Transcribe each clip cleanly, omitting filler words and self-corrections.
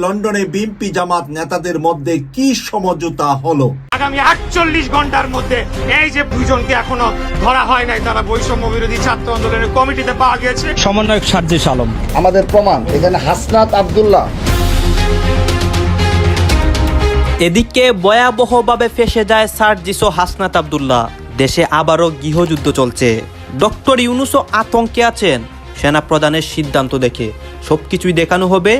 লন্ডনে বিএনপি জামাত নেতাদের মধ্যে কি সমঝোতা হলো। আগামী 48 ঘন্টার মধ্যে এই যে দুইজনকে এখনো ধরা হয় নাই, তারা বৈষম্য বিরোধী ছাত্র আন্দোলনের কমিটিতে পাওয়া গেছে। সমন্বয়ক সার্জিস আলম আমাদের প্রমাণ, এখানে হাসনাত আব্দুল্লাহ। এদিকে ভয়াবহভাবে ফেঁসে যায় সার্জিস ও হাসনাত আব্দুল্লাহ। দেশে আবারও গৃহযুদ্ধ চলছে। ডক্টর ইউনূসও আতঙ্কে আছেন সেনা প্রধানের সিদ্ধান্ত দেখে। সবকিছুই দেখানো হবে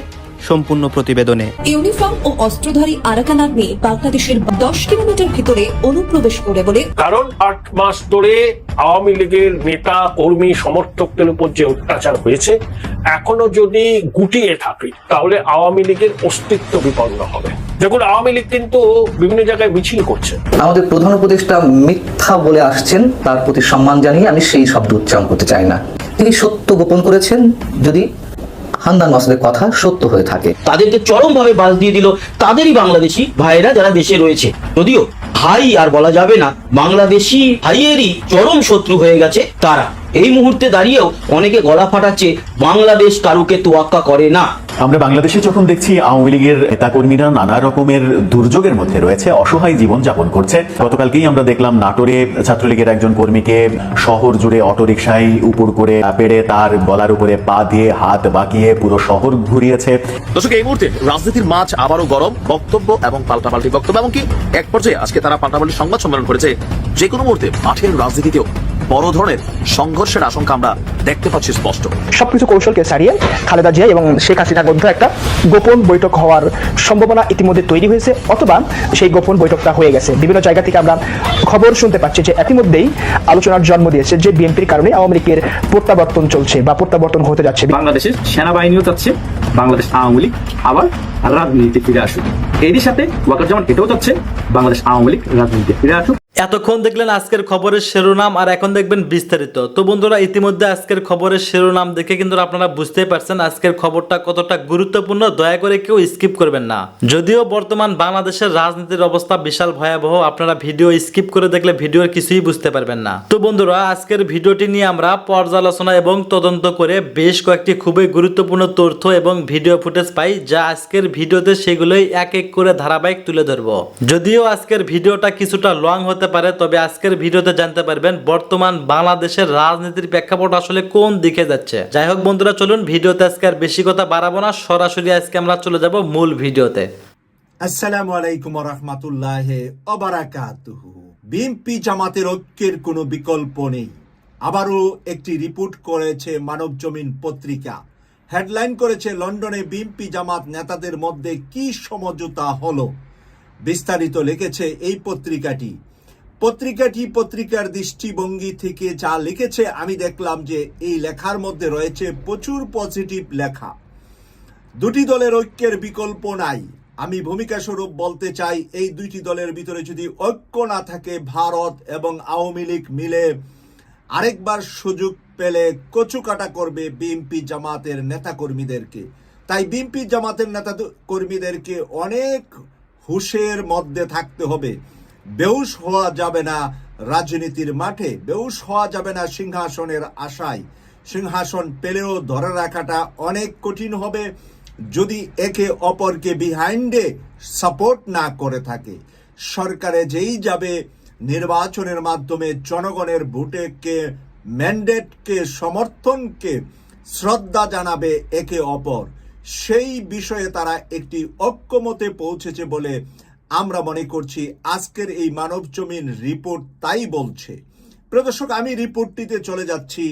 সম্পূর্ণ প্রতিবেদনে। ইউনিফর্ম ও অস্ত্রধারী আরাকান আর্মি বাংলাদেশের 10 কিলোমিটার ভিতরে অনুপ্রবেশ করে বলে, কারণ 8 মাস ধরে আওয়ামী লীগের নেতা কর্মী সমর্থকদের উপর যে অত্যাচার হয়েছে, এখনো যদি গুটিয়ে থাকে তাহলে আওয়ামী লীগের অস্তিত্ব বিপন্ন হবে। যেগুলো আওয়ামী লীগ কিন্তু বিভিন্ন জায়গায় মিছিল করছে। আমাদের প্রধান উপদেষ্টা মিথ্যা বলে আসছেন, তার প্রতি সম্মান জানিয়ে আমি সেই শব্দ উচ্চারণ করতে চাই না। তিনি সত্য গোপন করেছেন, যদি হান্নান মাসুদের কথা সত্য হয়ে থাকে। তাদেরকে চরমভাবে বাজ দিয়ে দিল তাদেরই বাংলাদেশি ভাইরা যারা দেশে রয়েছে। যদিও ভাই আর বলা যাবে না, বাংলাদেশি ভাইয়েরই চরম শত্রু হয়ে গেছে তারা। এই মুহূর্তে দাঁড়িয়েও অনেকে গলা ফাটাচ্ছে, বাংলাদেশ কারুকে তোয়াক্কা করে না। আমরা বাংলাদেশে যখন দেখছি আওয়ামী লীগের নেতাকর্মীরা নানা রকমের দুর্যোগের মধ্যে রয়েছে, অসহায় জীবন যাপন করছে। গতকালকেই আমরা দেখলাম নাটোরে ছাত্রলীগের একজন কর্মীকে শহর জুড়ে অটোরিকশায় উপর করে পেড়ে তার গলার উপরে পা দিয়ে হাত বাঁকিয়ে পুরো শহর ঘুরিয়েছে। দর্শক, এই মুহূর্তে রাজনীতির মাঝ আবারও গরম বক্তব্য এবং পাল্টাপাল্টি বক্তব্য, এমনকি এক পর্যায়ে আজকে তারা পাল্টাপাল্টি সংবাদ সম্মেলন করেছে। যে কোনো মুহূর্তে মাঠের রাজনীতিতেও বড় ধরনের সংঘর্ষের আশঙ্কা আমরা দেখতে পাচ্ছি স্পষ্ট। সবকিছু কৌশলকে ছাড়িয়ে খালেদা জিয়া এবং শেখ হাসিনার মধ্যে একটা গোপন বৈঠক হওয়ার সম্ভাবনা ইতিমধ্যে তৈরি হয়েছে, অথবা সেই গোপন বৈঠকটা হয়ে গেছে। বিভিন্ন জায়গা থেকে আমরা খবর শুনতে পাচ্ছি যে ইতিমধ্যেই আলোচনার জন্ম দিয়েছে যে বিএনপির কারণে আওয়ামী লীগের প্রত্যাবর্তন চলছে বা প্রত্যাবর্তন হতে যাচ্ছে। বাংলাদেশের সেনাবাহিনীও চাচ্ছে বাংলাদেশ আওয়ামী লীগ আবার রাজনীতিতে ফিরে আসুক। এরই সাথে ওয়াকারুজ্জামান এটাও চাচ্ছে বাংলাদেশ আওয়ামী লীগ রাজনীতিতে ফিরে আসুক। এতক্ষণ দেখলেন আজকের খবরের শিরোনাম, আর এখন দেখবেন বিস্তারিত। তো বন্ধুরা, ইতিমধ্যে আজকের খবরের শিরোনাম দেখে কিন্তু আপনারা বুঝতেই পারছেন আজকের খবরটা কতটা গুরুত্বপূর্ণ। দয়া করে কেউ স্কিপ করবেন না। যদিও বর্তমান বাংলাদেশের রাজনীতির অবস্থা বিশাল ভয়াবহ, আপনারা ভিডিও স্কিপ করে দেখলে ভিডিওর কিছুই বুঝতে পারবেন না। তো বন্ধুরা, আজকের ভিডিওটি নিয়ে আমরা পর্যালোচনা এবং তদন্ত করে বেশ কয়েকটি খুবই গুরুত্বপূর্ণ তথ্য এবং ভিডিও ফুটেজ পাই, যা আজকের ভিডিওতে সেগুলোই এক এক করে ধারাবাহিক তুলে ধরবো। যদিও আজকের ভিডিওটা কিছুটা লং হতে পারে, তবে আজকের ভিডিওতে জানতে পারবেন বর্তমান বাংলাদেশের রাজনীতির প্রেক্ষাপট আসলে কোন দিকে যাচ্ছে। যাই হোক বন্ধুরা, চলুন ভিডিওতে আজকে আর বেশি কথা বাড়াবো না, সরাসরি আজকে আমরা চলে যাব মূল ভিডিওতে। আসসালামু আলাইকুম ওয়া রাহমাতুল্লাহি ওয়া বারাকাতুহু। বিএনপি জামাতের ঐক্যের কোনো বিকল্প নেই, আবারও একটি রিপোর্ট করেছে মানবজমিন পত্রিকা। হেডলাইন করেছে, লন্ডনে বিএনপি জামাত নেতাদের মধ্যে কি সমঝোতা হলো। বিস্তারিত লিখেছে এই পত্রিকার দৃষ্টিভঙ্গি থেকে যা লিখেছে, আমি দেখলাম যে এই লেখার মধ্যে রয়েছে প্রচুর পজিটিভ লেখা। দুটি দলের ঐক্যের বিকল্প নাই। আমি ভূমিকা স্বরূপ বলতে চাই, এই দুইটি দলের ভিতরে যদি ঐক্য না থাকে, ভারত এবং আওয়ামী লীগ মিলে আরেকবার সুযোগ পেলে কচুকাটা করবে বিএনপি জামাতের নেতাকর্মীদেরকে। তাই বিএনপি জামাতের নেতা কর্মীদেরকে অনেক হুঁশের মধ্যে থাকতে হবে। বেহুশ হওয়া যাবে না রাজনীতির মাঠে, বেহুশ হওয়া যাবে না সিংহাসনের আশায়। সিংহাসন পেলেও ধরে রাখাটা অনেক কঠিন হবে যদি একে অপরকে বিহাইন্ডে সাপোর্ট না করে থাকে। সরকারে যেই যাবে, নির্বাচনের মাধ্যমে জনগণের ভোটকে, ম্যান্ডেটকে, সমর্থনকে শ্রদ্ধা জানাবে একে অপর। সেই বিষয়ে তারা একটি ঐক্যমতে পৌঁছেছে বলে আমরা মনে করছি। আজকের এই মানবজমিন রিপোর্ট তাই বলছে। প্রিয় দর্শক, আমি রিপোর্টটিতে চলে যাচ্ছি,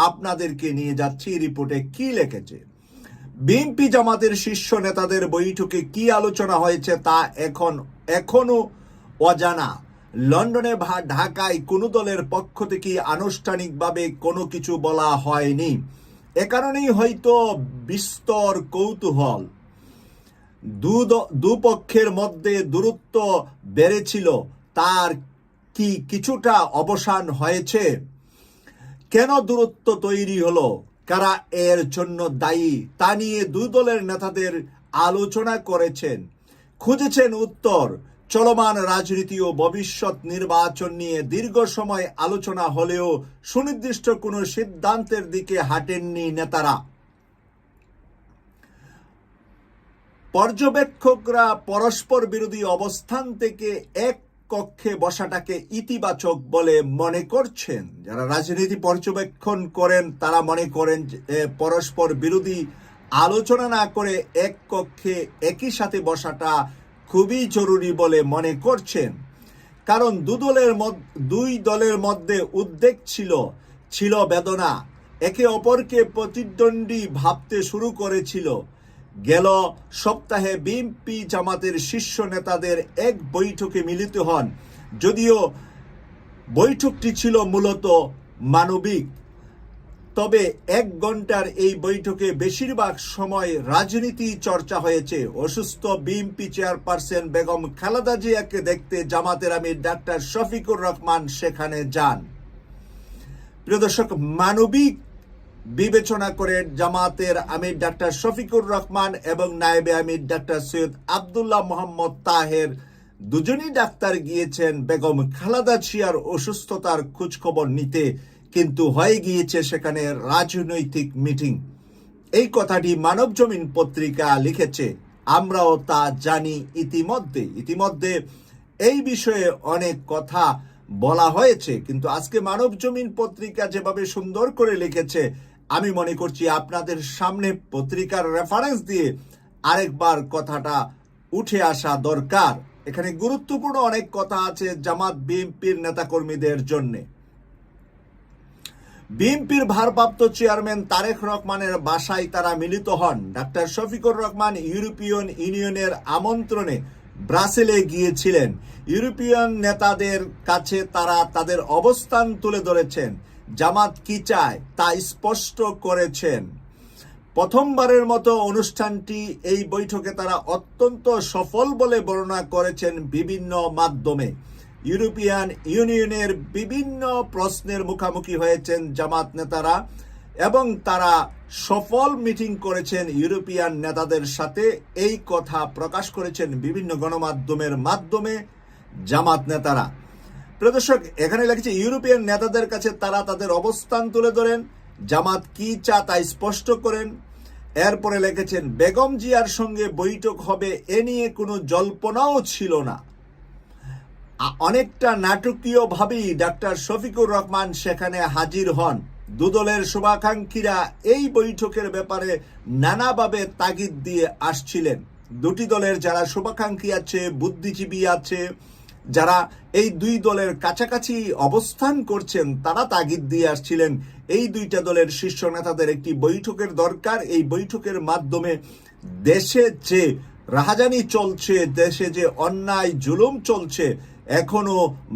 আপনাদেরকে নিয়ে যাচ্ছি রিপোর্টে কি লিখেছে। বিএনপি জামাতের শীর্ষ নেতাদের বৈঠকে কি আলোচনা হয়েছে তা এখনো অজানা। লন্ডনে বা ঢাকায় কোনো দলের পক্ষ থেকে আনুষ্ঠানিকভাবে কোনো কিছু বলা হয়নি। এ কারণেই হয়তো বিস্তর কৌতূহল। দুপক্ষের মধ্যে দূরত্ব বেড়েছিল, তার কি কিছুটা অবসান হয়েছে? কেন দূরত্ব তৈরি হলো, কারা এর জন্য দায়ী, তা নিয়ে দুই দলের নেতাদের আলোচনা করেছেন, খুঁজেছেন উত্তর। চলমান রাজনীতি ও ভবিষ্যৎ নির্বাচন নিয়ে দীর্ঘ সময় আলোচনা হলেও সুনির্দিষ্ট কোনো সিদ্ধান্তের দিকে হাঁটেননি নেতারা। পর্যবেক্ষকরা পরস্পর বিরোধী অবস্থান থেকে এক কক্ষে বসাটাকে ইতিবাচক বলে মনে করছেন। যারা রাজনীতি পর্যবেক্ষণ করেন তারা মনে করেন যে পরস্পর বিরোধী আলোচনা না করে এক কক্ষে একই সাথে বসাটা খুবই জরুরি বলে মনে করছেন। কারণ দুই দলের মধ্যে উদ্বেগ ছিল বেদনা, একে অপরকে প্রতিদ্বন্দ্বী ভাবতে শুরু করেছিল। গেল সপ্তাহে বিএনপি জামাতের শীর্ষ নেতাদের এক বৈঠকে মিলিত হন, যদিও বৈঠকটি ছিল মূলত মানবিক। তবে 1 ঘন্টার এই বৈঠকে বেশিরভাগ সময় রাজনীতি চর্চা হয়েছে। অসুস্থ বিএনপি চেয়ারপারসন বেগম খালেদা জিয়াকে দেখতে জামাতের আমির ডাক্তার শফিকুর রহমান সেখানে যান। প্রিয় দর্শক, মানবিক বিবেচনা করে জামাতের আমির ডাক্তার শফিকুর রহমান এবং নায়েবে আমির ডাক্তার সৈয়দ আব্দুল্লাহ মোহাম্মদ তাহের দুজনই ডাক্তার গিয়েছেন বেগম খালেদা জিয়ার অসুস্থতার খোঁজখবর নিতে, কিন্তু হয়ে গিয়েছে সেখানে রাজনৈতিক মিটিং। এই কথাটি মানবজমিন পত্রিকা লিখেছে, আমরাও তা জানি। ইতিমধ্যে এই বিষয়ে অনেক কথা বলা হয়েছে, কিন্তু আজকে মানবজমিন পত্রিকা যেভাবে সুন্দর করে লিখেছে, আমি মনে করছি আপনাদের সামনে পত্রিকার রেফারেন্স দিয়ে আরেকবার কথাটা উঠে আসা দরকার। এখানে গুরুত্বপূর্ণ অনেক কথা আছে জামাত বিএনপির নেতাকর্মীদের জন্য। বিএনপির ভারপ্রাপ্ত চেয়ারম্যান তারেক রহমানের বাসায় তারা মিলিত হন। ডাক্তার শফিকুর রহমান ইউরোপিয়ান ইউনিয়নের আমন্ত্রণে ব্রাসেলে গিয়েছিলেন। ইউরোপিয়ান নেতাদের কাছে তারা তাদের অবস্থান তুলে ধরেছেন, জামাত কি চায় তা স্পষ্ট করেছেন। প্রথমবারের মতো অনুষ্ঠানটি এই বৈঠকে তারা অত্যন্ত সফল বলে বর্ণনা করেছেন বিভিন্ন মাধ্যমে। ইউরোপিয়ান ইউনিয়নের বিভিন্ন প্রশ্নের মুখোমুখি হয়েছেন জামাত নেতারা এবং তারা সফল মিটিং করেছেন ইউরোপিয়ান নেতাদের সাথে, এই কথা প্রকাশ করেছেন বিভিন্ন গণমাধ্যমের মাধ্যমে জামাত নেতারা। প্রিয় দর্শক, এখানে লিখেছে ইউরোপিয়ান নেতাদের কাছে তারা তাদের অবস্থান তুলে ধরেন, জামাত কি চায় তা স্পষ্ট করেন। এরপরে লিখেছেন বেগম জিয়ার সঙ্গে বৈঠক হবে এ নিয়ে কোনো জল্পনাও ছিল না। অনেকটা নাটকীয় ভাবেই ডাক্তার শফিকুর রহমান সেখানে হাজির হন। দুদলের শুভাকাঙ্ক্ষীরা এই বৈঠকের ব্যাপারে নানাভাবে তাগিদ দিয়ে আসছিলেন। দুটি দলের যারা শুভাকাঙ্ক্ষী আছে, বুদ্ধিজীবী আছে, যারা এই দুই দলের কাছাকাছি অবস্থান করছেন, তারা তাগিদ দিয়ে আসছিলেন এই দুইটা দলের শীর্ষ নেতাদের একটি বৈঠকের দরকার। এই বৈঠকের মাধ্যমে দেশে যে রাহাজানি চলছে, দেশে যে অন্যায় জুলুম চলছে, এখনো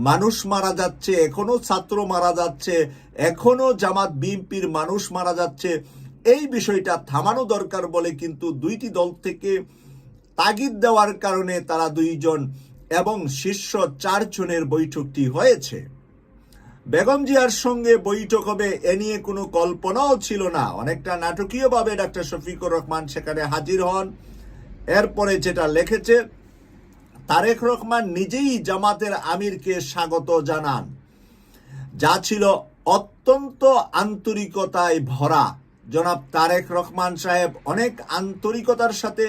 মানুষ মারা যাচ্ছে, এখনো ছাত্র মারা যাচ্ছে, এখনো জামাত বিএনপির মানুষ মারা যাচ্ছে, এই বিষয়টা থামানো দরকার বলে কিন্তু দুইটি দল থেকে তাগিদ দেওয়ার কারণে তারা দুইজন এবং শীর্ষ 4 জনের বৈঠকটি হয়েছে। বেগম জিয়ার সঙ্গে বৈঠক হবে এ নিয়ে কোনো কল্পনাও ছিল না। অনেকটা নাটকীয়ভাবে ডাক্তার শফিকুর রহমান সেখানে হাজির হন। এরপরে যেটা লিখেছে, তারেক রহমান নিজেই জামাতের আমিরকে স্বাগত জানান, যা ছিল অত্যন্ত আন্তরিকতায় ভরা। জনাব তারেক রহমান সাহেব অনেক আন্তরিকতার সাথে,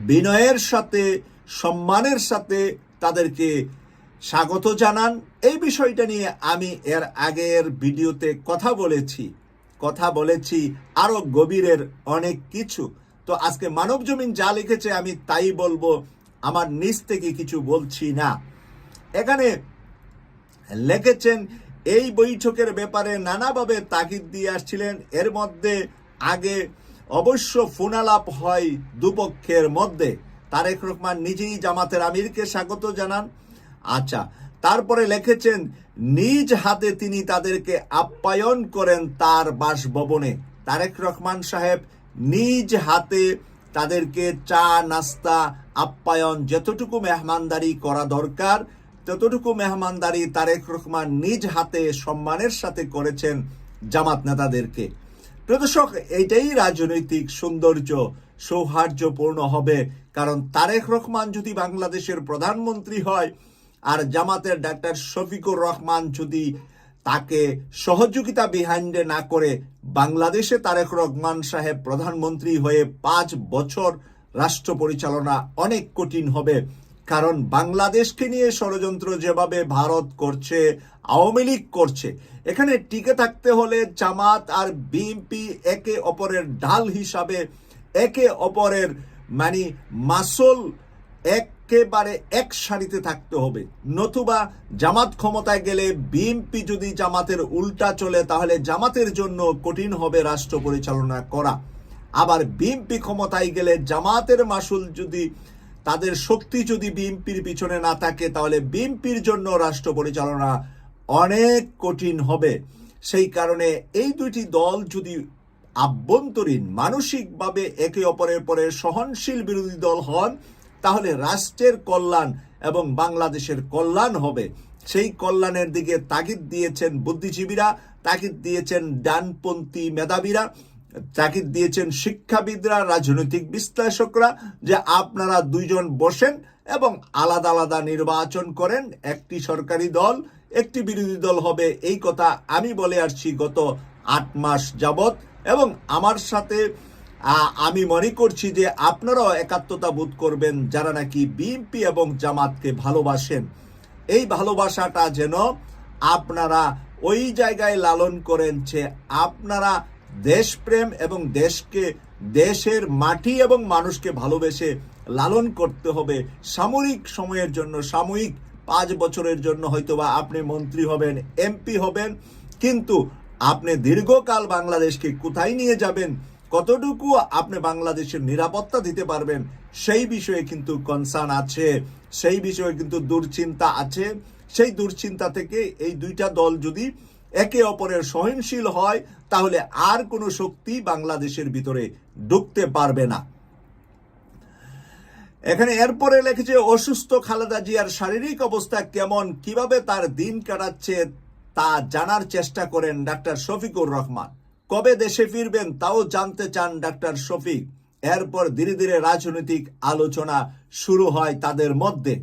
বিনয়ের সাথে, সম্মানের সাথে তাদেরকে স্বাগত জানান। এই বিষয়টা নিয়ে আমি এর আগের ভিডিওতে কথা বলেছি আরো গভীরের অনেক কিছু। তো আজকে মানবজমিন যা লিখেছে আমি তাই বলবো, আমার নিজ থেকে কিছু বলছি না। এখানে লিখেছেন এই বৈঠকের ব্যাপারে নানাভাবে তাগিদ দিয়ে আসছিলেন। এর মধ্যে আগে অবশ্য ফোনালাপ হয় দুপক্ষের মধ্যে। তারেক রহমান নিজেই জামাতের আমিরকে স্বাগত জানান। আচ্ছা, তারপরে লিখেছেন নিজ হাতে তিনি তাদেরকে আপ্যায়ন করেন তার বাসভবনে। তারেক রহমান সাহেব নিজ হাতে তাদেরকে চা, নাস্তা, আপ্যায়ন, যতটুকু মেহমানদারি করা দরকার ততটুকু মেহমানদারি তারেক রহমান নিজ হাতে সম্মানের সাথে করেছেন জামাত নেতাদেরকে। প্রিয় দর্শক, এইটাই রাজনৈতিক সৌন্দর্য, সৌহার্দ্যপূর্ণ হবে। কারণ তারেক রহমান যদি বাংলাদেশের প্রধানমন্ত্রী হয় আর জামাতের ডাক্তার শফিকুর রহমান যদি তাকে সহযোগিতা বিহাইন্ডে না করে, বাংলাদেশে তারেক রহমান সাহেব প্রধানমন্ত্রী হয়ে 5 বছর রাষ্ট্র পরিচালনা অনেক কঠিন হবে। কারণ বাংলাদেশকে নিয়ে ষড়যন্ত্র যেভাবে ভারত করছে, আওয়ামী লীগ করছে, এখানে টিকে থাকতে হলে জামাত আর বিএনপি একে অপরের ঢাল হিসাবে, একে অপরের মাসল একেবারে এক সারিতে থাকতে হবে। নতুবা জামাত ক্ষমতায় গেলে বিএনপি যদি জামাতের উল্টা চলে তাহলে জামাতের জন্য কঠিন হবে রাষ্ট্র পরিচালনা করা। আবার বিএনপি ক্ষমতায় গেলে জামাতের মাসুল যদি, তাদের শক্তি যদি বিএনপির পিছনে না থাকে তাহলে বিএনপির জন্য রাষ্ট্র পরিচালনা অনেক কঠিন হবে। সেই কারণে এই দুইটি দল যদি আভ্যন্তরীণ মানসিকভাবে একে অপরের পরে সহনশীল বিরোধী দল হন তাহলে রাষ্ট্রের কল্যাণ এবং বাংলাদেশের কল্যাণ হবে। সেই কল্যাণের দিকে তাগিদ দিয়েছেন বুদ্ধিজীবীরা, তাগিদ দিয়েছেন ডানপন্থী মেধাবীরা, তাগিদ দিয়েছেন শিক্ষাবিদরা, রাজনৈতিক বিশ্লেষকরা, যে আপনারা দুইজন বসেন এবং আলাদা আলাদা নির্বাচন করেন, একটি সরকারি দল একটি বিরোধী দল হবে। এই কথা আমি বলে আসছি গত 8 মাস যাবত, এবং আমার সাথে আমি মনে করছি যে আপনারাও একাত্মতা বোধ করবেন যারা নাকি বিএনপি এবং জামাতকে ভালোবাসেন। এই ভালোবাসাটা যেন আপনারা ওই জায়গায় লালন করেন যে আপনারা দেশপ্রেম এবং দেশকে, দেশের মাটি এবং মানুষকে ভালোবেসে লালন করতে হবে। সাময়িক সময়ের জন্য, সাময়িক 5 বছরের জন্য হয়তোবা আপনি মন্ত্রী হবেন, এমপি হবেন, কিন্তু আপনি দীর্ঘকাল বাংলাদেশকে কোথায় নিয়ে যাবেন, কতটুকু আপনি বাংলাদেশের নিরাপত্তা দিতে পারবেন, সেই বিষয়ে কিন্তু কনসার্ন আছে, সেই বিষয়ে কিন্তু দুশ্চিন্তা আছে। সেই দুশ্চিন্তা থেকে এই দুইটা দল যদি একে অপরের সহনশীল হয় তাহলে আর কোনো শক্তি বাংলাদেশের ভিতরে ঢুকতে পারবে না। এখানে এরপরে লিখেছে অসুস্থ খালেদা জিয়ার শারীরিক অবস্থা কেমন, কিভাবে তার দিন কাটাচ্ছে তা জানার চেষ্টা করেন ডাক্তার শফিকুর রহমান। কবে দেশে ফিরবেন তাও জানতে চান ডাক্তার শফিক। এরপর ধীরে ধীরে রাজনৈতিক আলোচনা শুরু হয় তাদের মধ্যে।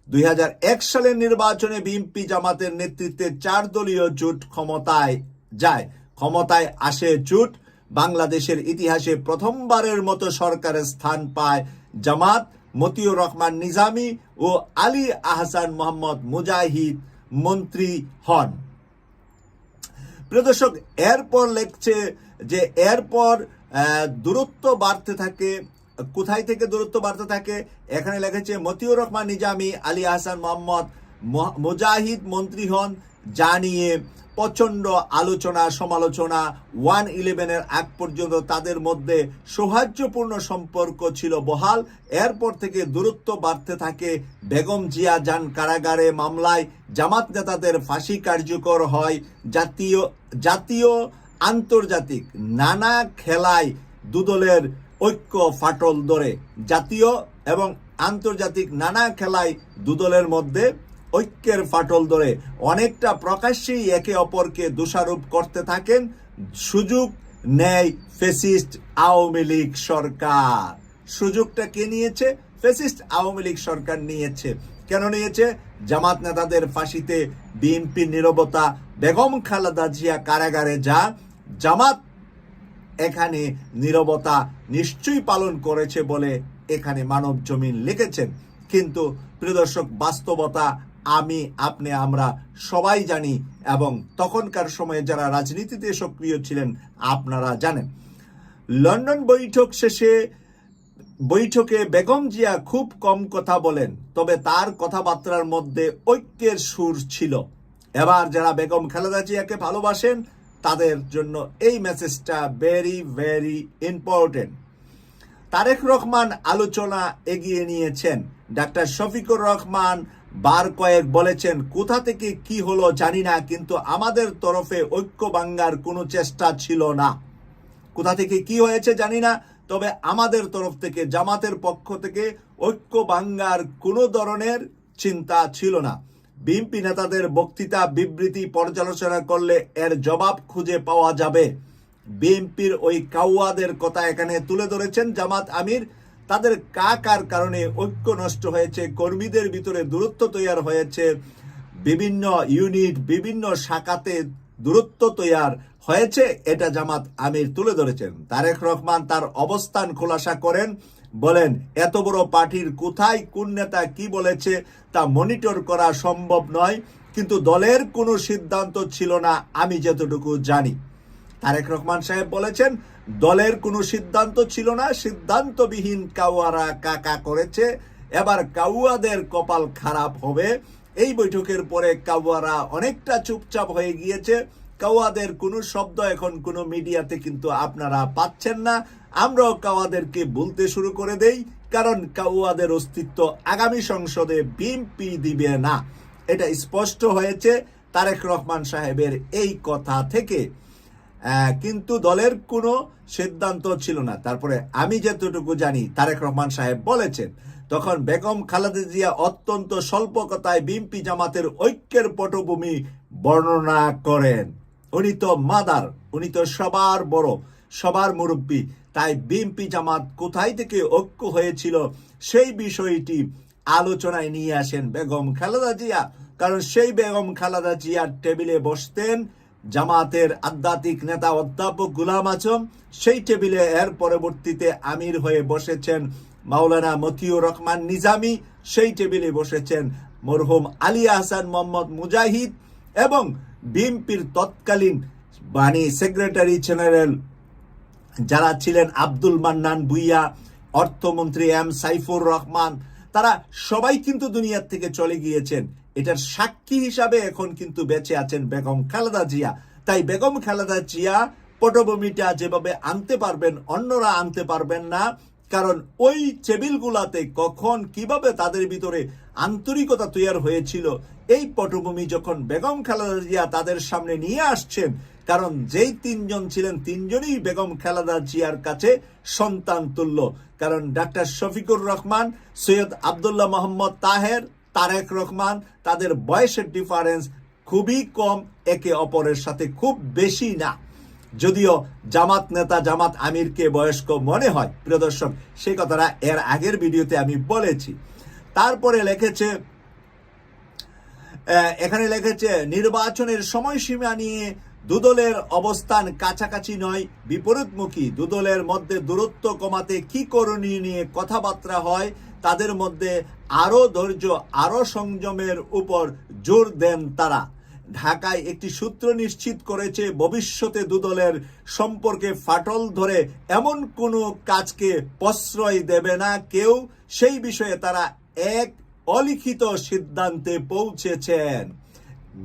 2001 সালের নির্বাচনে বিএনপি জামাতের নেতৃত্বে 4 দলীয় জোট ক্ষমতায় যায়, ক্ষমতায় আসে জোট। বাংলাদেশের ইতিহাসে প্রথমবারের মতো সরকারের স্থান পায় জামাত। মতিউর রহমান নিজামী ও আলী আহসান মোহাম্মদ মুজাহিদ মন্ত্রী হন। প্রিয় দর্শক, এরপর লেখছে যে এরপর দূরত্ব বাড়তে থাকে। কোথায় থেকে দূরত্ব বাড়তে থাকে? এখানে লেখেছে মতিউর রহমান নিজামী, আলী আহসান মোহাম্মদ মুজাহিদ মন্ত্রী হন, যা নিয়ে প্রচন্ড আলোচনা সমালোচনা। 1/11-এর আগ পর্যন্ত তাদের মধ্যে সৌহার্দ্যপূর্ণ সম্পর্ক ছিল বহাল। এরপর থেকে দূরত্ব বাড়তে থাকে। বেগম জিয়া যান কারাগারে, মামলায় জামাত নেতাদের ফাঁসি কার্যকর হয়। জাতীয় আন্তর্জাতিক নানা খেলায় দুদলের ঐক্য ফাটল ধরে। জাতীয় এবং আন্তর্জাতিক নানা খেলায় দুদলের মধ্যে ঐক্যের ফাটল ধরে। অনেকটা প্রকাশ্যেই একে অপরকে দোষারোপ করতে থাকেন। সুযোগ নেয় ফ্যাসিস্ট আওয়ামী লীগ সরকার। সুযোগটা কে নিয়েছে? ফ্যাসিস্ট আওয়ামী লীগ সরকার নিয়েছে। কেন নিয়েছে? জামাত নেতাদের ফাঁসিতে বিএনপির নীরবতা, বেগম খালেদা জিয়া কারাগারে যা, জামাত এখানে নীরবতা নিশ্চয়ই পালন করেছে বলে এখানে মানব জমিন লিখেছেন। কিন্তু প্রিয় দর্শক, বাস্তবতা আমি, আপনি, আমরা সবাই জানি, এবং তখনকার সময়ে যারা রাজনীতিতে সক্রিয় ছিলেন আপনারা জানেন। লন্ডন বৈঠক শেষে বৈঠকে বেগম জিয়া খুব কম কথা বলেন, তবে তার কথাবার্তার মধ্যে ঐক্যের সুর ছিল। এবার যারা বেগম খালেদা জিয়াকে ভালোবাসেন তাদের জন্য এই মেসেজটা very very important. Tarique Rahman আলোচনা এগিয়ে নিয়েছেন। ডাক্তার শফিকুর রহমান বার কয়েক বলেছেন, কোথা থেকে কি হলো জানি না, কিন্তু আমাদের তরফে ঐক্য ভাঙ্গার কোনো চেষ্টা ছিল না। কোথা থেকে কি হয়েছে জানি না, তবে আমাদের তরফ থেকে, জামাতের পক্ষ থেকে ঐক্য ভাঙ্গার কোনো ধরনের চিন্তা ছিল না। বিএনপি নেতাদের বক্তৃতা বিবৃতি পর্যালোচনা করলে এর জবাব খুঁজে পাওয়া যাবে। বিএনপির ওই কাউয়াদের কথা এখানে তুলে ধরেছেন জামাত আমির। তাদের কার কারণে ঐক্য নষ্ট হয়েছে, কর্মীদের ভিতরে দূরত্ব তৈরি হয়েছে, বিভিন্ন ইউনিট বিভিন্ন শাখাতে দূরত্ব তৈরি হয়েছে, এটা জামাত আমির তুলে ধরেছেন। তারেক রহমান তার অবস্থান খোলাসা করেন, বলেন এত বড় পার্টির কোথায় কোন নেতা কি বলেছে তা মনিটর করা সম্ভব নয়, কিন্তু দলের কোনো সিদ্ধান্ত ছিল না আমি যতটুকু জানি। তারেক রহমান সাহেব বলেছেন দলের কোনো সিদ্ধান্ত ছিল না, সিদ্ধান্তবিহীন কাউয়ারা কাকা করেছে, এবার কাউয়াদের কপাল খারাপ হবে। এই বৈঠকের পরে কাউয়ারা অনেকটা চুপচাপ হয়ে গিয়েছে। কাউয়াদের কোনো শব্দ এখন কোনো মিডিয়াতে কিন্তু আপনারা পাচ্ছেন না। আমরাও কাউয়াদেরকে বলতে শুরু করে দেই, কারণ কাউয়াদের অস্তিত্ব আগামী সংসদে বিএনপি দিবে না, এটা স্পষ্ট হয়েছে তারেক রহমান সাহেবের এই কথা থেকে। কিন্তু দলের কোনো সিদ্ধান্ত ছিল না। তারপরে আমি যতটুকু জানি তারেক রহমান সাহেব বলেছেন তখন বেগম খালেদা জিয়া অত্যন্ত স্বল্প কথায় বিএনপি জামাতের ঐক্যের পটভূমি বর্ণনা করেন। উনি তো মাদার, উনি তো সবার বড়, সবার মুরব্বী, তাই বিএনপি জামাত কোথায় থেকে ঐক্য হয়েছিল সেই বিষয়টি আলোচনায় নিয়ে আসেন বেগম খালেদা জিয়া। কারণ সেই বেগম খালেদা জিয়ার টেবিলে বসতেন জামাতের আধ্যাত্মিক নেতা অধ্যাপক গোলাম আজম, সেই টেবিলে এর পরবর্তীতে আমির হয়ে বসেছেন মাওলানা মতিউর রহমান নিজামী, সেই টেবিলে বসেছেন মরহুম আলী আহসান মোহাম্মদ মুজাহিদ, এবং বিএনপির তৎকালীন সেক্রেটারি জেনারেল যারা ছিলেন আব্দুল মান্নান ভুইয়া, অর্থমন্ত্রী এম সাইফুর রহমান, তারা সবাই কিন্তু দুনিয়ার থেকে চলে গিয়েছেন। এটার সাক্ষী হিসাবে এখন কিন্তু বেঁচে আছেন বেগম খালেদা জিয়া। তাই বেগম খালেদা জিয়া পটভূমিটা যেভাবে আনতে পারবেন অন্যরা আনতে পারবেন না, কারণ ওই টেবিলগুলাতে কখন কিভাবে তাদের ভিতরে আন্তরিকতা তৈরি হয়েছিল এই পটভূমি যখন বেগম খালেদা জিয়া তাদের সামনে নিয়ে আসছেন, কারণ যেই তিনজন ছিলেন তিনজনই বেগম খালেদা জিয়ার কাছে সন্তান তুল্য। কারণ ডাক্তার শফিকুর রহমান, সৈয়দ আবদুল্লাহ মোহাম্মদ তাহের, তারেক রহমান, তাদের বয়সের ডিফারেন্স খুবই কম, একে অপরের সাথে খুব বেশি না। যদিও জামাত নেতা জামাত আমিরকে বয়স্ক মনে হয়, প্রিয় দর্শক, সেই কথাটা এর আগের ভিডিওতে আমি বলেছি। তারপরে এখানে লিখেছে নির্বাচনের সময়সীমা নিয়ে দুদলের অবস্থান কাছাকাছি নয়, বিপরীতমুখী। দুদলের মধ্যে দূরত্ব কমাতে কি করণীয় নিয়ে কথাবার্তা হয়, তাদের মধ্যে আরো ধৈর্য, আরো সংযমের উপর জোর দেন তারা। ঢাকায় একটি সূত্র নিশ্চিত করেছে ভবিষ্যতে দুদলের সম্পর্কে ফাটল ধরে এমন কোনো কাজকে প্রশ্রয় দেবে না কেউ। সেই বিষয়ে তারা এক অলিখিত সিদ্ধান্তে পৌঁছেছেন।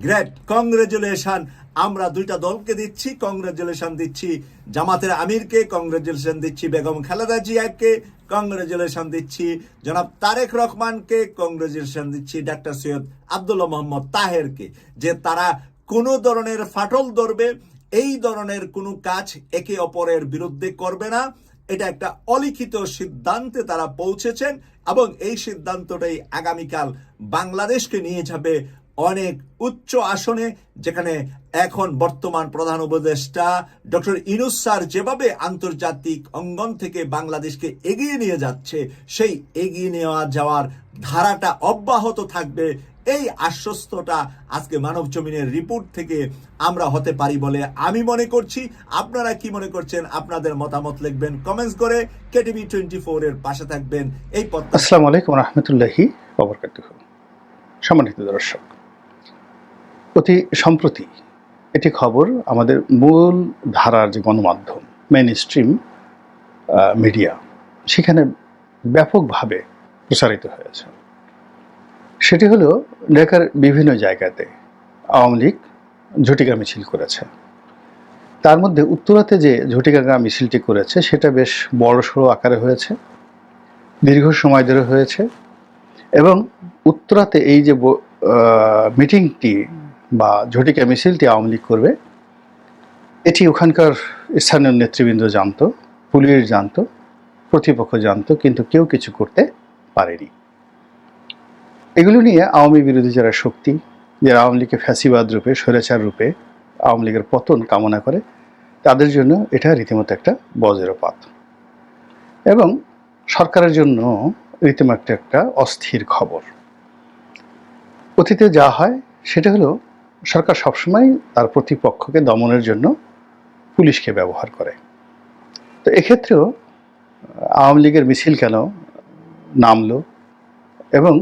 Great, congratulation. আমরা দুইটা দলকে দিচ্ছি, কংগ্রেচুলেশন দিচ্ছি জামাতের আমিরকে, কংগ্রেচুলেশন দিচ্ছি বেগম খালেদা জিয়াকে, কংগ্রেচুলেশন দিচ্ছি জনাব তারেক রহমানকে, কংগ্রেচুলেশন দিচ্ছি ডাক্তার সৈয়দ আব্দুল্লাহ মোহাম্মদ তাহেরকে, যে তারা কোনো ধরনের ফাটল ধরবে, এই ধরনের কোনো কাজ একে অপরের বিরুদ্ধে করবে না। এটা একটা অলিখিত সিদ্ধান্তে তারা পৌঁছেছেন, এবং এই সিদ্ধান্তটাই আগামীকাল বাংলাদেশকে নিয়ে যাবে অনেক উচ্চ আসনে, যেখানে এখন বর্তমান প্রধান উপদেষ্টা ডক্টর ইউনূস স্যার যেভাবে আন্তর্জাতিক অঙ্গন থেকে বাংলাদেশকে এগিয়ে নিয়ে যাচ্ছে, সেই এগিয়ে নেওয়া যাওয়ার ধারাটা অব্যাহত থাকবে। এই আশ্বস্তটা আজকে মানব জমিনের রিপোর্ট থেকে আমরা হতে পারি বলে আমি মনে করছি। আপনারা কি মনে করছেন? আপনাদের মতামত লিখবেন কমেন্টস করে। কেটিভি 24 এর পাশে থাকবেন। এই আসসালামু আলাইকুম রাহমাতুল্লাহি ওয়া বারাকাতুহু। সম্মানিত দর্শক, অতি সম্প্রতি এটি খবর আমাদের মূল ধারার যে গণমাধ্যম মেইন স্ট্রিম মিডিয়া, সেখানে ব্যাপকভাবে প্রচারিত হয়েছে। সেটি হলো ঢাকার বিভিন্ন জায়গাতে আওয়ামী লীগ ঝটিকা মিছিল করেছে। তার মধ্যে উত্তরাতে যে ঝটিকা মিছিলটি করেছে সেটা বেশ বড়সড় আকারে হয়েছে, দীর্ঘ সময় ধরে হয়েছে, এবং উত্তরাতে এই যে মিটিংটি বা ঝটিকা মিছিলটি আওয়ামী লীগ করবে, এটি ওখানকার স্থানীয় নেতৃবৃন্দ জানতো, পুলিশ জানতো, প্রতিপক্ষ জানতো, কিন্তু কেউ কিছু করতে পারেনি। এগুলো নিয়ে আওয়ামী বিরোধী যারা শক্তি, যারা আওয়ামী লীগকে ফ্যাসিবাদ রূপে, স্বৈরাচার রূপে আওয়ামী লীগের পতন কামনা করে, তাদের জন্য এটা রীতিমতো একটা বজ্রপাত, এবং সরকারের জন্য রীতিমতো একটা অস্থির খবর। অতীতে যা হয় সেটা হলো সরকার সবসময় তার প্রতিপক্ষকে দমনের জন্য পুলিশকে ব্যবহার করে। তো এক্ষেত্রেও আওয়ামী লীগের মিছিল কেন নামলো এবং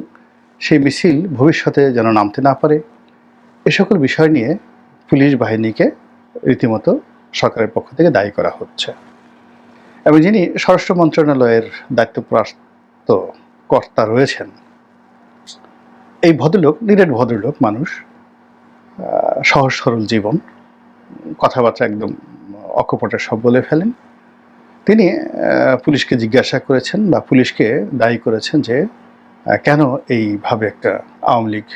সেই মিছিল ভবিষ্যতে যেন নামতে না পারে, এ সকল বিষয় নিয়ে পুলিশ বাহিনীকে রীতিমতো সরকারের পক্ষ থেকে দায়ী করা হচ্ছে। এবং যিনি স্বরাষ্ট্র মন্ত্রণালয়ের দায়িত্বপ্রাপ্ত কর্তা রয়েছেন, এই ভদ্রলোক নিরেট ভদ্রলোক মানুষ, সহজ সরল জীবন, কথাবার্তা একদম অকপটে সব বলে ফেলেন। তিনি পুলিশকে জিজ্ঞাসা করেছেন বা পুলিশকে দায়ী করেছেন যে কেন এইভাবে একটা আওয়ামী লীগ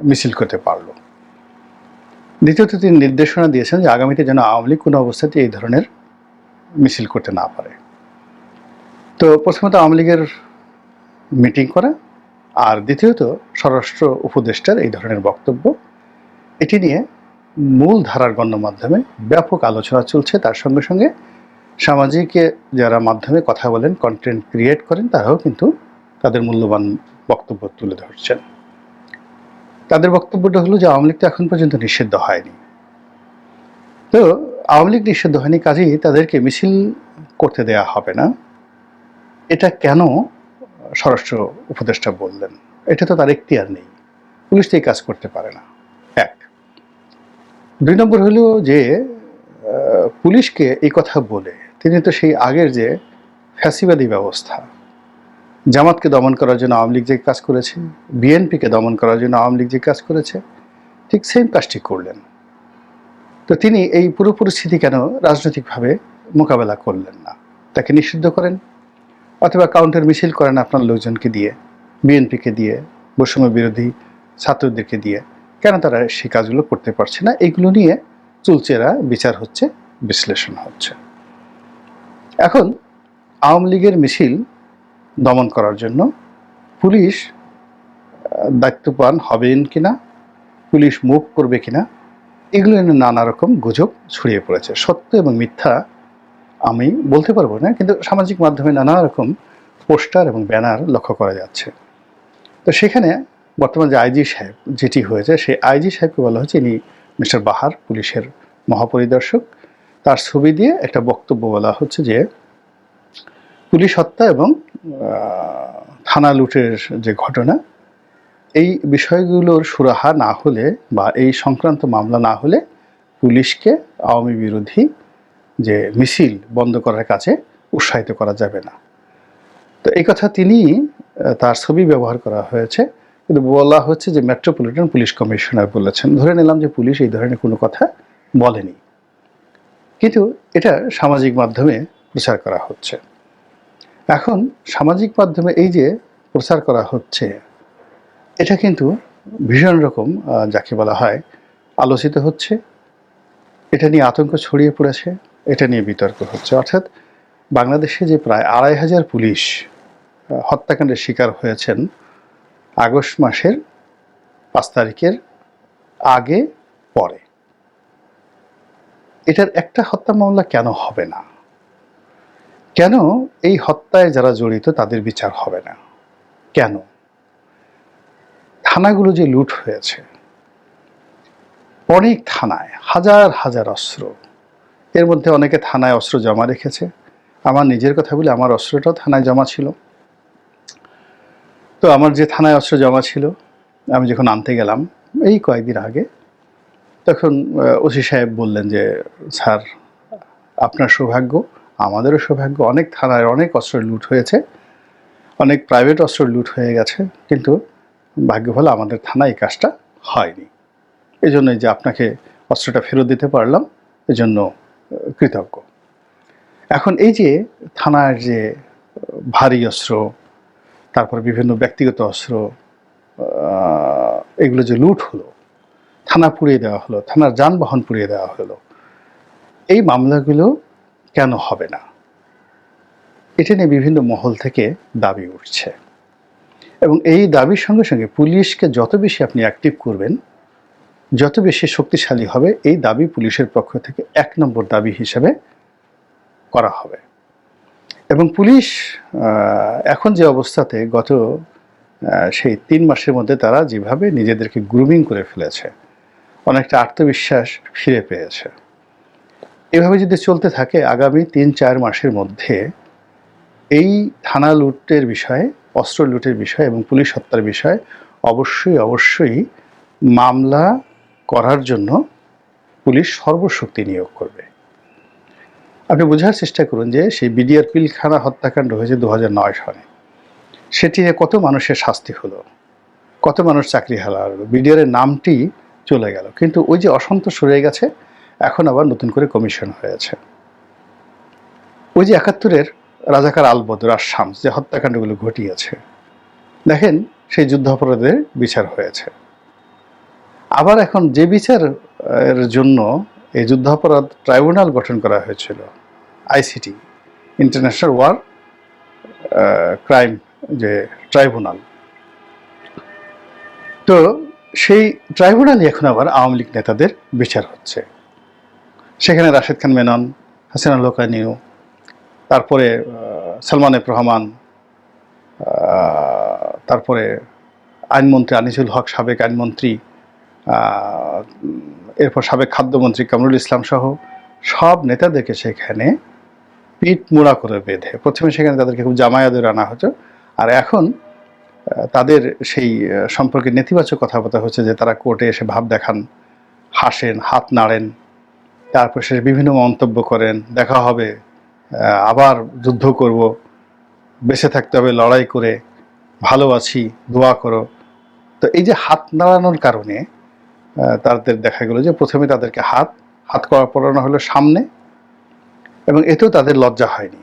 মিছিল করতে পারলো। দ্বিতীয়ত তিনি নির্দেশনা দিয়েছেন যে আগামীতে যেন আওয়ামী লীগ কোনো অবস্থাতে এই ধরনের মিছিল করতে না পারে। তো প্রথমত আওয়ামী লীগের মিটিং করা, আর দ্বিতীয়ত স্বরাষ্ট্র উপদেষ্টার এই ধরনের বক্তব্য, এটি নিয়ে মূল ধারার গণমাধ্যমে ব্যাপক আলোচনা চলছে। তার সঙ্গে সঙ্গে সামাজিকে যারা মাধ্যমে কথা বলেন, কন্টেন্ট ক্রিয়েট করেন, তারাও কিন্তু তাদের মূল্যবান বক্তব্য তুলে ধরছেন। তাদের বক্তব্যটা হলো যে আওয়ামী লীগ তো এখন পর্যন্ত নিষিদ্ধ হয়নি, তো আওয়ামী লীগ নিষিদ্ধ হয়নি, কাজেই তাদেরকে মিছিল করতে দেয়া হবে না। এটা কেন স্বরাষ্ট্র উপদেষ্টা বললেন? এটা তো তার এখতিয়ার নেই, পুলিশ তো এই কাজ করতে পারে না। এক। দুই নম্বর হলো যে পুলিশকে এই কথা বলে তিনি তো সেই আগের যে ফ্যাসিবাদী ব্যবস্থা, জামাতকে দমন করার জন্য আওয়ামী লীগ যে কাজ করেছে, বিএনপিকে দমন করার জন্য আওয়ামী লীগ যে কাজ করেছে, ঠিক সেম কাজটি করলেন। তো তিনি এই পুরো পরিস্থিতি কেন রাজনৈতিকভাবে মোকাবেলা করলেন না? তাকে নিষিদ্ধ করেন অথবা কাউন্টার মিছিল করেন আপনার লোকজনকে দিয়ে, বিএনপিকে দিয়ে, বৈষম্য বিরোধী ছাত্রদেরকে দিয়ে। কেন তারা সেই কাজগুলো করতে পারছে না? এইগুলো নিয়ে চুলচেরা বিচার হচ্ছে, বিশ্লেষণ হচ্ছে। এখন আওয়ামী লীগের মিছিল দমন করার জন্য পুলিশ দায়িত্ববান হবেন কিনা, পুলিশ মুভ করবে কিনা, এগুলো নিয়ে নানা রকম গুজব ছড়িয়ে পড়েছে। সত্য এবং মিথ্যা আমি বলতে পারবো না, কিন্তু সামাজিক মাধ্যমে নানা রকম পোস্টার এবং ব্যানার লক্ষ্য করা যাচ্ছে। তো সেখানে বর্তমান যে আইজি সাহেব যেটি হয়েছে, সেই আইজি সাহেবকে বলা হচ্ছে ইনি মিস্টার বাহার, পুলিশের মহাপরিদর্শক। তার ছবি দিয়ে একটা বক্তব্য বলা হচ্ছে যে পুলিশ হত্যা এবং থানা লুটের যে ঘটনা, এই বিষয়গুলোর সুরাহা না হলে বা এই সংক্রান্ত মামলা না হলে পুলিশকে আওয়ামী বিরোধী যে মিছিল বন্ধ করার কাছে উৎসাহিত করা যাবে না। তো এই কথা তিনি, তার ছবি ব্যবহার করা হয়েছে, কিন্তু বলা হচ্ছে যে মেট্রোপলিটন পুলিশ কমিশনার বলেছেন। ধরে নিলাম যে পুলিশ এই ধরনের কোনো কথা বলেনি, কিন্তু এটা সামাজিক মাধ্যমে প্রচার করা হচ্ছে। এখন সামাজিক মাধ্যমে এই যে প্রচার করা হচ্ছে, এটা কিন্তু ভীষণ রকম যাকে বলা হয় আলোচিত হচ্ছে, এটা নিয়ে আতঙ্ক ছড়িয়ে পড়েছে, এটা নিয়ে বিতর্ক হচ্ছে। অর্থাৎ বাংলাদেশে যে প্রায় ২৫০০ পুলিশ হত্যাকাণ্ডের শিকার হয়েছেন আগস্ট মাসের ৫ তারিখের আগে পরে, এটার একটা হত্যা মামলা কেন হবে না? কেন এই হত্যায় যারা জড়িত তাদের বিচার হবে না? কেন? থানাগুলো যে লুট হয়েছে, অনেক থানায় হাজার হাজার অস্ত্র, এর মধ্যে অনেকে থানায় অস্ত্র জমা রেখেছে। আমার নিজের কথা বলি, আমার অস্ত্রটাও থানায় জমা ছিল। তো আমার যে থানায় অস্ত্র জমা ছিল, আমি যখন আনতে গেলাম এই কয়েকদিন আগে, তখন ওসি সাহেব বললেন যে স্যার, আপনার সৌভাগ্য, আমাদেরও সৌভাগ্য, অনেক থানায় অনেক অস্ত্র লুট হয়েছে, অনেক প্রাইভেট অস্ত্র লুট হয়ে গেছে, কিন্তু ভাগ্য ভালো আমাদের থানায় এই কাজটা হয়নি। এই জন্যই যে আপনাকে অস্ত্রটা ফেরত দিতে পারলাম, এজন্য কৃতজ্ঞ। এখন এই যে থানার যে ভারী অস্ত্র, তারপর বিভিন্ন ব্যক্তিগত অস্ত্র, এগুলো যে লুট হলো, থানা পুড়িয়ে দেওয়া হলো, থানার যানবাহন পুড়িয়ে দেওয়া হলো, এই মামলাগুলো কেন হবে না? এটা নিয়ে বিভিন্ন মহল থেকে দাবি উঠছে, এবং এই দাবির সঙ্গে সঙ্গে পুলিশকে যত বেশি আপনি অ্যাক্টিভ করবেন, যত বেশি শক্তিশালী হবে, এই দাবি পুলিশের পক্ষ থেকে ১ নম্বর দাবি হিসেবে করা হবে। এবং পুলিশ এখন যে অবস্থাতে, গত সেই ৩ মাসের মধ্যে তারা যেভাবে নিজেদেরকে গ্রুমিং করে ফেলেছে, অনেকটা আত্মবিশ্বাস ফিরে পেয়েছে, এভাবে যদি চলতে থাকে আগামী ৩-৪ মাসের মধ্যে এই থানা লুটের বিষয়ে, অস্ত্র লুটের বিষয়ে এবং পুলিশ হত্যার বিষয়ে অবশ্যই মামলা করার জন্য পুলিশ সর্বশক্তি নিয়োগ করবে। আপনি বোঝার চেষ্টা করুন যে সেই বিডিআর পিলখানা হত্যাকাণ্ড হয়েছে 2009 সালে, সেটি কত মানুষের শাস্তি হলো, কত মানুষ চাকরি হারালো, বিডিআরের নামটি চলে গেল, কিন্তু ওই যে অসন্তোষ রয়ে গেছে, এখন আবার নতুন করে কমিশন হয়েছে। ওই যে 71-এর রাজাকার আলবদর আর শামস যে হত্যাকাণ্ডগুলো ঘটিয়েছে, দেখেন সেই যুদ্ধাপরাধের বিচার হয়েছে। আবার এখন যে বিচারের জন্য এই যুদ্ধাপরাধ ট্রাইব্যুনাল গঠন করা হয়েছিল, আইসিটি, ইন্টারন্যাশনাল ওয়ার ক্রাইম যে ট্রাইব্যুনাল, তো সেই ট্রাইব্যুনালে এখন আবার আওয়ামী লীগ নেতাদের বিচার হচ্ছে। সেখানে রাশেদ খান মেনন, হাসিনা লোকানিউ, তারপরে সালমান এফ রহমান, তারপরে আইনমন্ত্রী আনিসুল হক, সাবেক আইনমন্ত্রী, এরপর সাবেক খাদ্যমন্ত্রী কামরুল ইসলাম সহ সব নেতাদেরকে সেখানে পিঠ মোড়া করে বেঁধে প্রথমে সেখানে তাদেরকে খুব জামায়াতে আনা হতো, আর এখন তাদের সেই সম্পর্কে নেতিবাচক কথাবার্তা হচ্ছে যে তারা কোর্টে এসে ভাব দেখান, হাসেন, হাত নাড়েন, তারপর সে বিভিন্ন মন্তব্য করেন, দেখা হবে, আবার যুদ্ধ করব, বেঁচে থাকতে হবে লড়াই করে, ভালো আছি, দোয়া করো। তো এই যে হাত নাড়ানোর কারণে তাদের দেখা গেল যে প্রথমে তাদেরকে হাত করা পড়ানো হলো সামনে, এবং এতেও তাদের লজ্জা হয়নি,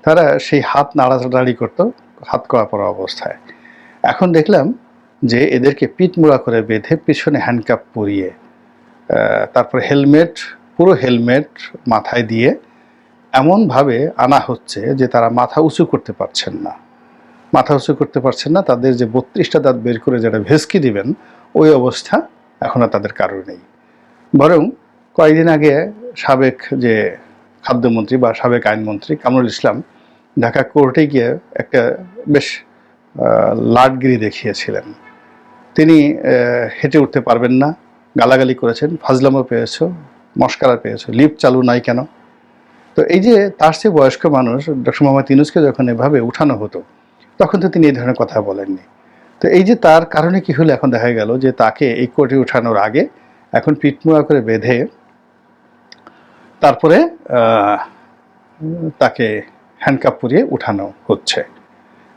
তারা সেই হাত নাড়াচাড়ি করতো হাত করা পড়া অবস্থায়। এখন দেখলাম যে এদেরকে পিঠ মোড়া করে বেঁধে পিছনে হ্যান্ডকাপ পরিয়ে, তারপর হেলমেট, পুরো হেলমেট মাথায় দিয়ে এমনভাবে আনা হচ্ছে যে তারা মাথা উঁচু করতে পারছেন না, তাদের যে 32টা দাঁত বের করে যেটা ভেস্কি দিবেন ওই অবস্থা এখন আর তাদের কারোর নেই। বরং কয়েকদিন আগে সাবেক যে খাদ্যমন্ত্রী বা সাবেক আইনমন্ত্রী কামরুল ইসলাম ঢাকা কোর্টে গিয়ে একটা বেশ লাটগিরি দেখিয়েছিলেন। তিনি হেঁটে উঠতে পারবেন না, গালাগালি করেছেন, ফাজলামও পেয়েছো, মস্কারা পেয়েছো, লিফট চালু নাই কেন। তো এই যে তার চেয়ে বয়স্ক মানুষ ডক্টর মোহাম্মদ ইউনূসকে যখন এভাবে উঠানো হতো তখন তো তিনি এই ধরনের কথা বলেননি। তো এই যে তার কারণে কি হলো, এখন দেখা গেল যে তাকে এই কোর্টে উঠানোর আগে এখন পিঠমোড়া করে বেঁধে তারপরে তাকে হ্যান্ডকাপ পরিয়ে উঠানো হচ্ছে,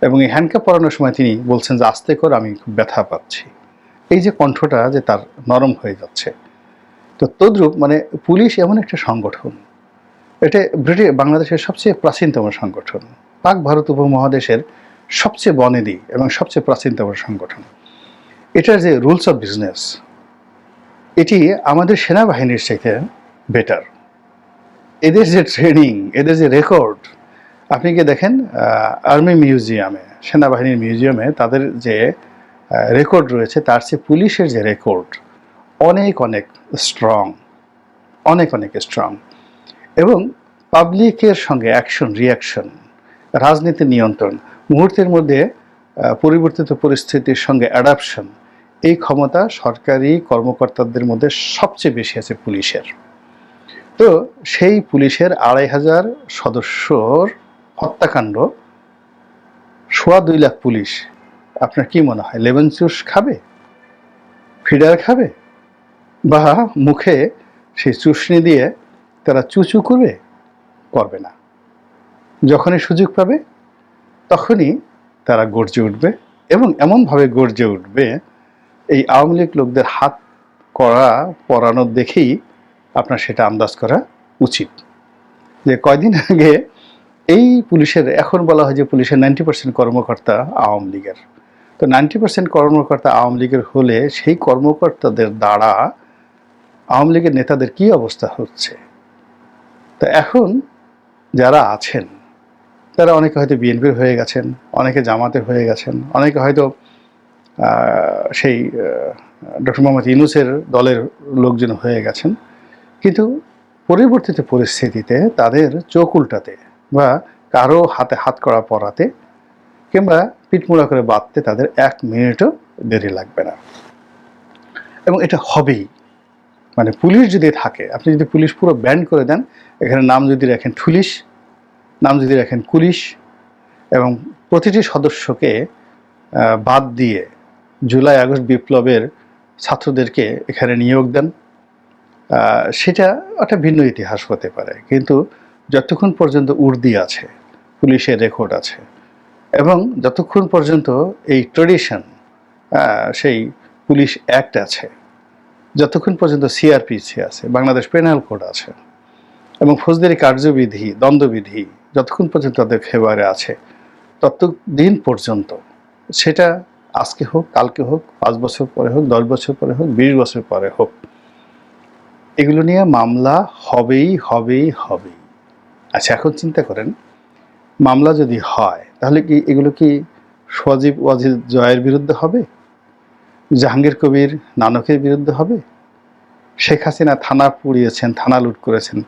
এবং এই হ্যান্ডকাপ পরানোর সময় তিনি বলছেন যে আস্তে করে আমি খুব ব্যথা পাচ্ছি। এই যে কণ্ঠটা যে তার নরম হয়ে যাচ্ছে। তো তদ্রূপ মানে পুলিশ এমন একটা সংগঠন, এটা বাংলাদেশের সবচেয়ে প্রাচীনতম সংগঠন, পাক ভারত উপমহাদেশের সবচেয়ে বনেদি এবং সবচেয়ে প্রাচীনতম সংগঠন। এটার যে রুলস অফ বিজনেস, এটি আমাদের সেনাবাহিনীর চাইতে বেটার। এদের যে ট্রেনিং, এদের যে রেকর্ড, আপনি কি দেখেন আর্মি মিউজিয়ামে, সেনাবাহিনীর মিউজিয়ামে তাদের যে রেকর্ড রয়েছে তার চেয়ে পুলিশের যে রেকর্ড অনেক স্ট্রং, অনেক স্ট্রং। এবং পাবলিকের সঙ্গে অ্যাকশন রিয়াকশন, রাজনীতি নিয়ন্ত্রণ, মুহূর্তের মধ্যে পরিবর্তিত পরিস্থিতির সঙ্গে অ্যাডাপশন, এই ক্ষমতা সরকারি কর্মকর্তাদের মধ্যে সবচেয়ে বেশি আছে পুলিশের। তো সেই পুলিশের 2500 সদস্যর হত্যাকাণ্ড, 2.25 লাখ পুলিশ, আপনার কি মনে হয় লেমন জুস খাবে, ফিডার খাবে, বা মুখে সেই চুষনি দিয়ে তারা চুচু করবে না। যখনই সুযোগ পাবে তখনই তারা গর্জে উঠবে, এবং এমনভাবে গর্জে উঠবে এই আওয়ামী লীগ লোকদের হাত করা পরানো দেখেই আপনার সেটা আন্দাজ করা উচিত। যে কয়দিন আগে এই পুলিশের, এখন বলা হয় যে পুলিশের 90% কর্মকর্তা আওয়ামী লীগের, তো 90% কর্মকর্তা আওয়ামী লীগের হলে সেই কর্মকর্তাদের দ্বারা আওয়ামী লীগের নেতাদের কি অবস্থা হচ্ছে। তো এখন যারা আছেন তারা অনেকে হয়তো বিএনপির হয়ে গেছেন, অনেকে জামাতের হয়ে গেছেন, অনেকে হয়তো সেই ডক্টর মোহাম্মদ ইউনূসের দলের লোকজন হয়ে গেছেন, কিন্তু পরিবর্তিত পরিস্থিতিতে তাদের চোখ উল্টাতে বা কারো হাতে হাত করা পরাতে কিংবা পিঠমোড়া করে বাঁধতে তাদের 1 মিনিটও দেরি লাগবে না, এবং এটা হবেই। মানে পুলিশ যদি থাকে, আপনি যদি পুলিশ পুরো ব্যান্ড করে দেন, এখানে নাম যদি রাখেন পুলিশ, নাম যদি রাখেন পুলিশ, এবং প্রতিটি সদস্যকে বাদ দিয়ে জুলাই আগস্ট বিপ্লবের ছাত্রদেরকে এখানে নিয়োগ দেন, সেটা একটা ভিন্ন ইতিহাস হতে পারে। কিন্তু যতক্ষণ পর্যন্ত উর্দি আছে, পুলিশের রেকর্ড আছে, এবং যতক্ষণ পর্যন্ত এই ট্রেডিশন, সেই পুলিশ অ্যাক্ট আছে, যতক্ষণ পর্যন্ত সিআরপিসি আছে, বাংলাদেশ পেনাল কোড আছে, এবং ফৌজদারি কার্যবিধি, দণ্ডবিধি যতক্ষণ পর্যন্ত তাদের ফেভারে আছে, ততদিন পর্যন্ত, সেটা আজকে হোক, কালকে হোক, 5 বছর পরে হোক, 10 বছর পরে হোক, 20 বছর পরে হোক, এগুলো নিয়ে মামলা হবেই হবেই হবেই। আচ্ছা, এখন চিন্তা করেন, মামলা যদি হয় তাহলে কি এগুলো কি সজীব ওয়াজিদ জয়ের বিরুদ্ধে হবে, জাহাঙ্গীর কবির নানকের বিরুদ্ধে হবে, শেখ হাসিনা থানা পুড়িয়েছেন, থানা লুট করেছেন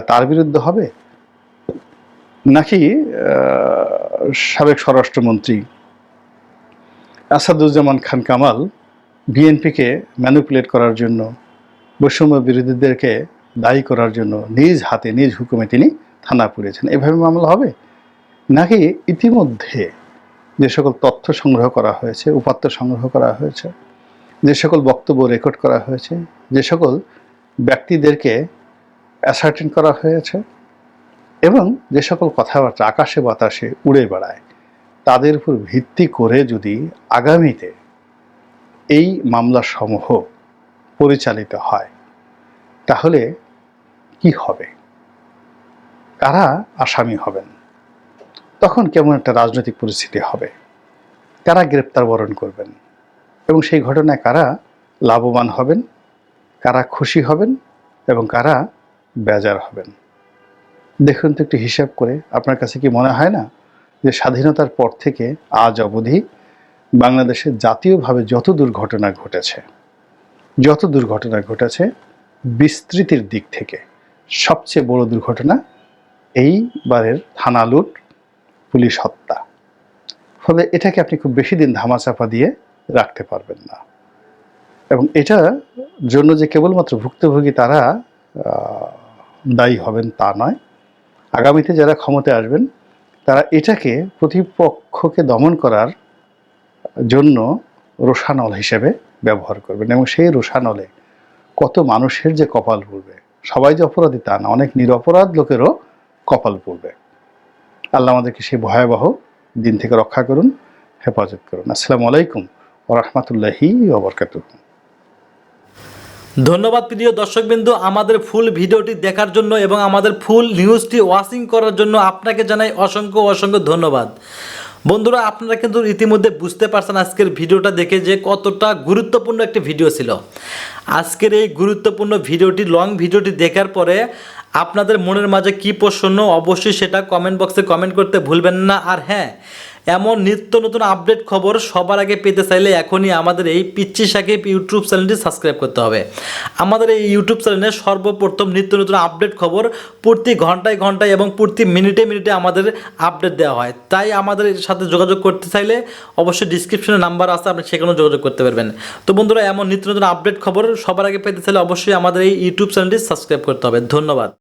তার বিরুদ্ধে হবে, নাকি সাবেক স্বরাষ্ট্রমন্ত্রী আসাদুজ্জামান খান কামাল বিএনপিকে ম্যানিপুলেট করার জন্য, বৈষম্য বিরোধীদেরকে দায়ী করার জন্য নিজ হাতে নিজ হুকুমে তিনি থানা পুড়িয়েছেন, এভাবে মামলা হবে? নাকি ইতিমধ্যে যে সকল তথ্য সংগ্রহ করা হয়েছে, উপাত্ত সংগ্রহ করা হয়েছে, যে সকল বক্তব্য রেকর্ড করা হয়েছে, যে সকল ব্যক্তিদেরকে অ্যাসার্টেন করা হয়েছে, এবং যে সকল কথাবার্তা আকাশে বাতাসে উড়ে বেড়ায়, তাদের উপর ভিত্তি করে যদি আগামীতে এই মামলাসমূহ পরিচালিত হয়, তাহলে কি হবে? কারা আসামি হবেন? তখন কেমন একটা রাজনৈতিক পরিস্থিতি হবে? কারা গ্রেপ্তার বরণ করবেন? এবং সেই ঘটনায় কারা লাভবান হবেন, কারা খুশি হবেন, এবং কারা বেজার হবেন? দেখুন তো একটু হিসাব করে, আপনার কাছে কি মনে হয় না যে স্বাধীনতার পর থেকে আজ অবধি বাংলাদেশে জাতীয়ভাবে যত দুর্ঘটনা ঘটেছে, বিস্তৃতির দিক থেকে সবচেয়ে বড় দুর্ঘটনা এইবারের থানা লুট, পুলিশ হত্যা। ফলে এটাকে আপনি খুব বেশি দিন ধামাচাপা দিয়ে রাখতে পারবেন না। এবং এটার জন্য যে কেবলমাত্র ভুক্তভোগী তারা দায়ী হবেন তা নয়, আগামীতে যারা ক্ষমতায় আসবেন তারা এটাকে প্রতিপক্ষকে দমন করার জন্য রোষানল হিসেবে ব্যবহার করবেন, এবং সেই রোষানলে কত মানুষের যে কপাল পুড়বে। সবাই যে অপরাধী তা না, অনেক নিরপরাধ লোকেরও কপাল পুড়বে। আল্লাহ আমাদেরকে সেই ভয়াবহ দিন থেকে রক্ষা করুন, হেফাজত করুন। আসসালামু আলাইকুম ওয়া রাহমাতুল্লাহি ওয়া বারাকাতুহু। ধন্যবাদ প্রিয় দর্শকবৃন্দ, আমাদের ফুল ভিডিওটি দেখার জন্য এবং আমাদের ফুল নিউজটি ওয়াচিং করার জন্য আপনাকে জানাই অসংখ্য অসংখ্য ধন্যবাদ। বন্ধুরা, আপনারা কিন্তু ইতিমধ্যে বুঝতে পারছেন আজকের ভিডিওটা দেখে যে কতটা গুরুত্বপূর্ণ একটি ভিডিও ছিল। আজকের এই গুরুত্বপূর্ণ ভিডিওটি, লং ভিডিওটি দেখার পরে আপনাদের মনের মাঝে কী প্রশ্ন, অবশ্যই সেটা কমেন্ট বক্সে কমেন্ট করতে ভুলবেন না। আর হ্যাঁ, এমন নিত্য নতুন আপডেট খবর সবার আগে পেতে চাইলে এখনই আমাদের এই পিচ্চি সাকিব ইউটিউব চ্যানেলটি সাবস্ক্রাইব করতে হবে। আমাদের এই ইউটিউব চ্যানেলে সর্বপ্রথম নিত্য নতুন আপডেট খবর প্রতি ঘন্টায় ঘন্টায় এবং প্রতি মিনিটে মিনিটে আমাদের আপডেট দেওয়া হয়। তাই আমাদের সাথে যোগাযোগ করতে চাইলে অবশ্যই ডিসক্রিপশনে নাম্বার আছে, আপনি সেখানেও যোগাযোগ করতে পারবেন। তো বন্ধুরা, এমন নিত্য নতুন আপডেট খবর সবার আগে পেতে চাইলে অবশ্যই আমাদের এই ইউটিউব চ্যানেলটি সাবস্ক্রাইব করতে হবে। ধন্যবাদ।